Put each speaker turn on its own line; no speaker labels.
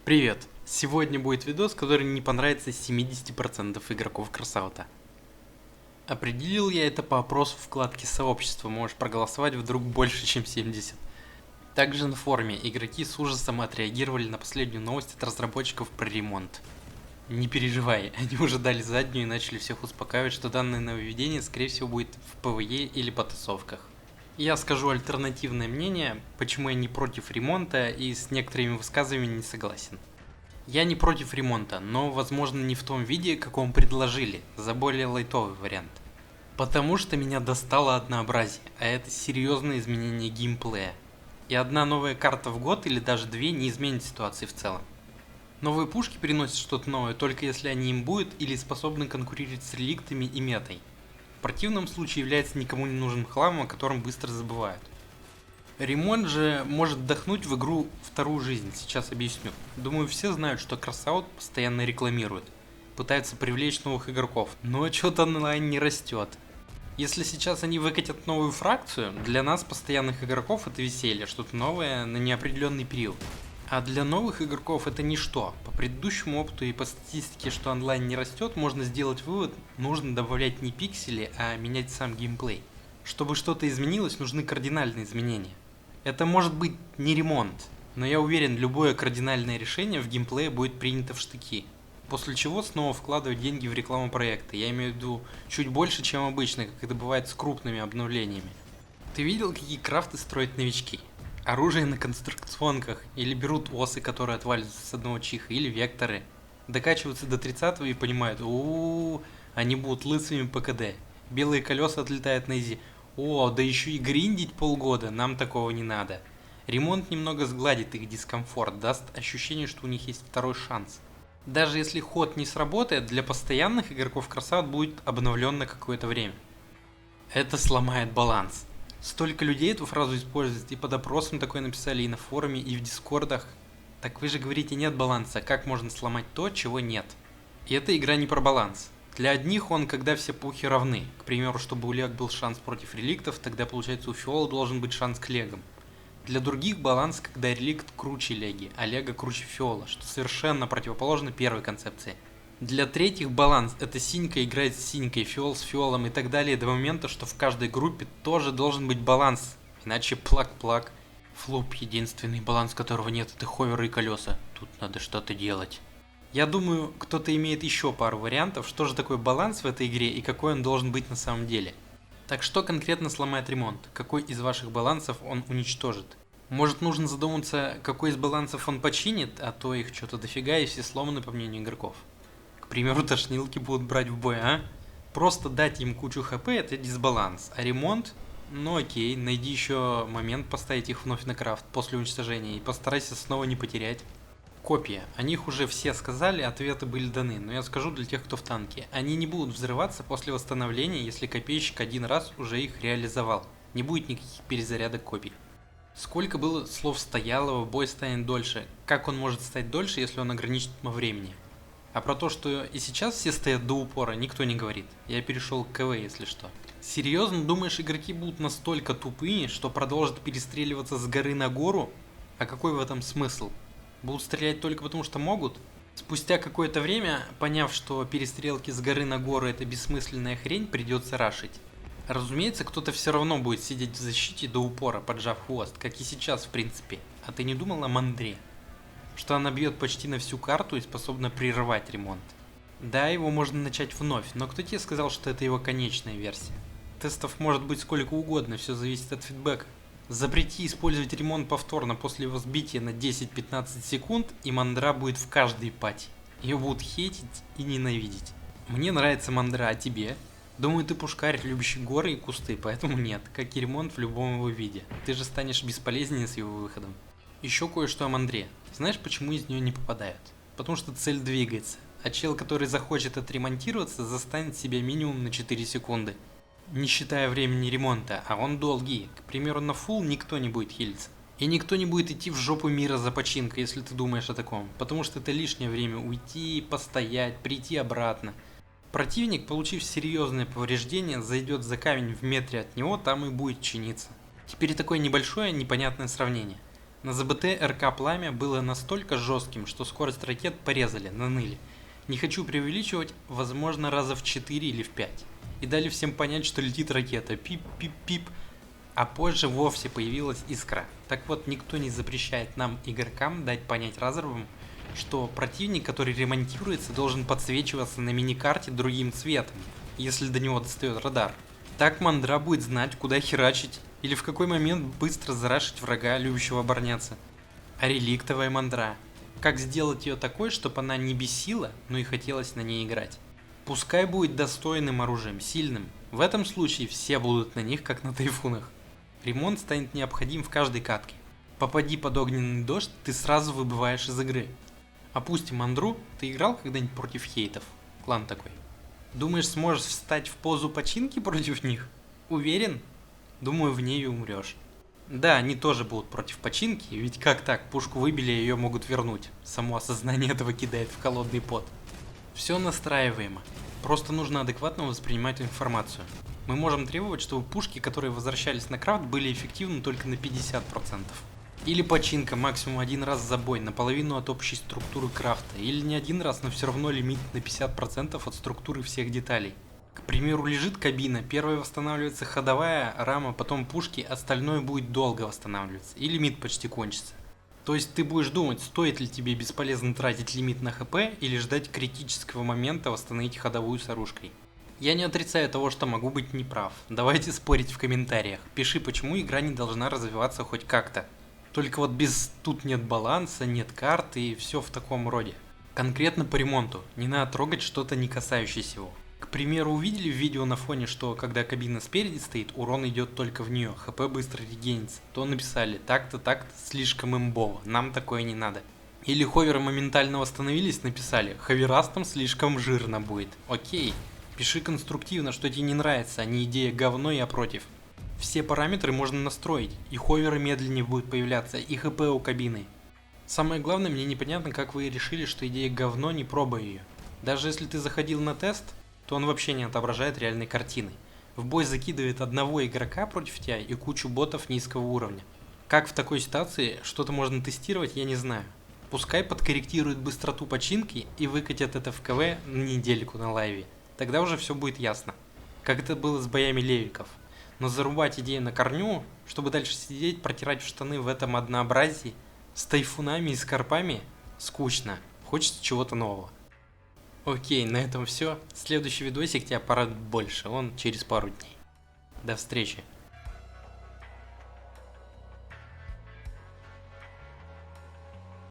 Привет! Сегодня будет видос, который не понравится 70% игроков Кросаута. Определил я это по опросу вкладки сообщества, можешь проголосовать вдруг больше, чем 70. Также на форуме игроки с ужасом отреагировали на последнюю новость от разработчиков про ремонт. Не переживай, они уже дали заднюю и начали всех успокаивать, что данное нововведение скорее всего будет в ПВЕ или потасовках. Я скажу альтернативное мнение, почему я не против ремонта и с некоторыми высказываниями не согласен. Я не против ремонта, но возможно не в том виде, каком предложили, за более лайтовый вариант. Потому что меня достало однообразие, а это серьезное изменение геймплея. И одна новая карта в год или даже две не изменит ситуации в целом. Новые пушки приносят что-то новое только если они им будут или способны конкурировать с реликтами и метой. В противном случае является никому не нужным хламом, о котором быстро забывают. Ремонт же может вдохнуть в игру вторую жизнь, сейчас объясню. Думаю, все знают, что Кросаут постоянно рекламирует, пытаются привлечь новых игроков, но что-то онлайн не растет. Если сейчас они выкатят новую фракцию, для нас, постоянных игроков, это веселье, что-то новое на неопределенный период. А для новых игроков это ничто. По предыдущему опыту и по статистике, что онлайн не растет, можно сделать вывод, нужно добавлять не пиксели, а менять сам геймплей. Чтобы что-то изменилось, нужны кардинальные изменения. Это может быть не ремонт, но я уверен, любое кардинальное решение в геймплее будет принято в штыки. После чего снова вкладывать деньги в рекламу проекта. Я имею в виду чуть больше, чем обычно, как это бывает с крупными обновлениями. Ты видел, какие крафты строят новички? Оружие на конструкционках, или берут осы, которые отваливаются с одного чиха, или векторы. Докачиваются до 30-го и понимают, они будут лысыми по КД. Белые колеса отлетают на изи. Да еще и гриндить полгода, нам такого не надо. Ремонт немного сгладит их дискомфорт, даст ощущение, что у них есть второй шанс. Даже если ход не сработает, для постоянных игроков Кросаут будет обновлен на какое-то время. Это сломает баланс. Столько людей эту фразу используют, и под опросом такое написали и на форуме, и в дискордах. Так вы же говорите, нет баланса, как можно сломать то, чего нет? И эта игра не про баланс. Для одних он, когда все пухи равны. К примеру, чтобы у Лег был шанс против реликтов, тогда получается у Фиола должен быть шанс к Легам. Для других баланс, когда реликт круче Леги, а Лега круче Фиола, что совершенно противоположно первой концепции. Для третьих баланс – это синька играет с синькой, фиол с фиолом и так далее до момента, что в каждой группе тоже должен быть баланс, иначе плак-плак. Флоп единственный, баланс которого нет, это ховеры и колеса. Тут надо что-то делать. Я думаю, кто-то имеет еще пару вариантов, что же такое баланс в этой игре и какой он должен быть на самом деле. Так что конкретно сломает ремонт? Какой из ваших балансов он уничтожит? Может, нужно задуматься, какой из балансов он починит, а то их что-то дофига и все сломаны по мнению игроков. К примеру, тошнилки будут брать в бой, а? Просто дать им кучу хп это дисбаланс, а ремонт? Ну окей, найди еще момент поставить их вновь на крафт после уничтожения и постарайся снова не потерять. Копья. О них уже все сказали, ответы были даны, но я скажу для тех, кто в танке. Они не будут взрываться после восстановления, если копейщик один раз уже их реализовал. Не будет никаких перезарядок копий. Сколько было слов Стоялова, бой станет дольше. Как он может стать дольше, если он ограничен по времени? А про то, что и сейчас все стоят до упора, никто не говорит. Я перешел к КВ, если что. Серьезно, думаешь, игроки будут настолько тупыми, что продолжат перестреливаться с горы на гору? А какой в этом смысл? Будут стрелять только потому, что могут? Спустя какое-то время, поняв, что перестрелки с горы на гору это бессмысленная хрень, придется рашить. Разумеется, кто-то все равно будет сидеть в защите до упора, поджав хвост, как и сейчас в принципе. А ты не думал о Мандре? Что она бьет почти на всю карту и способна прерывать ремонт. Да, его можно начать вновь, но кто тебе сказал, что это его конечная версия? Тестов может быть сколько угодно, все зависит от фидбэка. Запрети использовать ремонт повторно после его сбития на 10-15 секунд, и Мандра будет в каждой пати. Ее будут хейтить и ненавидеть. Мне нравится Мандра, а тебе? Думаю, ты пушкарь, любящий горы и кусты, поэтому нет, как и ремонт в любом его виде. Ты же станешь бесполезнее с его выходом. Еще кое-что о Мандре. Знаешь, почему из нее не попадают? Потому что цель двигается, а чел, который захочет отремонтироваться, застанет себя минимум на 4 секунды. Не считая времени ремонта, а он долгий. К примеру, на фулл никто не будет хилиться. И никто не будет идти в жопу мира за починкой, если ты думаешь о таком. Потому что это лишнее время уйти, постоять, прийти обратно. Противник, получив серьезное повреждение, зайдет за камень в метре от него, там и будет чиниться. Теперь такое небольшое непонятное сравнение. На ЗБТ РК «Пламя» было настолько жестким, что скорость ракет порезали, наныли. Не хочу преувеличивать, возможно раза в 4 или в 5. И дали всем понять, что летит ракета, пип-пип-пип. А позже вовсе появилась искра. Так вот, никто не запрещает нам, игрокам, дать понять разрывам, что противник, который ремонтируется, должен подсвечиваться на миникарте другим цветом, если до него достает радар. Так мандра будет знать, куда херачить, или в какой момент быстро зарашить врага, любящего обороняться. А реликтовая мандра. Как сделать ее такой, чтобы она не бесила, но и хотелось на ней играть. Пускай будет достойным оружием, сильным. В этом случае все будут на них, как на тайфунах. Ремонт станет необходим в каждой катке. Попади под огненный дождь, ты сразу выбываешь из игры. Опустим мандру, ты играл когда-нибудь против хейтов? Клан такой. Думаешь, сможешь встать в позу починки против них? Уверен? Думаю, в ней и умрешь. Да, они тоже будут против починки, ведь как так, пушку выбили, ее могут вернуть. Само осознание этого кидает в холодный пот. Все настраиваемо. Просто нужно адекватно воспринимать информацию. Мы можем требовать, чтобы пушки, которые возвращались на крафт, были эффективны только на 50%. Или починка максимум один раз за бой, наполовину от общей структуры крафта. Или не один раз, но все равно лимит на 50% от структуры всех деталей. К примеру, лежит кабина, первой восстанавливается ходовая рама, потом пушки, остальное будет долго восстанавливаться. И лимит почти кончится. То есть ты будешь думать, стоит ли тебе бесполезно тратить лимит на хп или ждать критического момента восстановить ходовую с оружкой. Я не отрицаю того, что могу быть неправ. Давайте спорить в комментариях. Пиши, почему игра не должна развиваться хоть как-то. Только вот без тут нет баланса, нет карты и все в таком роде. Конкретно по ремонту. Не надо трогать что-то не касающееся его. К примеру, увидели в видео на фоне, что когда кабина спереди стоит, урон идет только в нее, хп быстро регенится. То написали, так-то, слишком имбово, нам такое не надо. Или ховеры моментально восстановились, написали, ховерастам слишком жирно будет. Окей, пиши конструктивно, что тебе не нравится, а не идея говно, я против. Все параметры можно настроить, и ховеры медленнее будут появляться, и хп у кабины. Самое главное, мне непонятно, как вы решили, что идея говно, не пробуя ее. Даже если ты заходил на тест, то он вообще не отображает реальной картины. В бой закидывает одного игрока против тебя и кучу ботов низкого уровня. Как в такой ситуации что-то можно тестировать, я не знаю. Пускай подкорректирует быстроту починки и выкатят это в КВ на недельку на лайве. Тогда уже все будет ясно. Как это было с боями левиков. Но зарубать идею на корню, чтобы дальше сидеть, протирать в штаны в этом однообразии, с тайфунами и скорпами, скучно. Хочется чего-то нового. Окей, на этом все. Следующий видосик тебя порадует больше, он через пару дней. До встречи.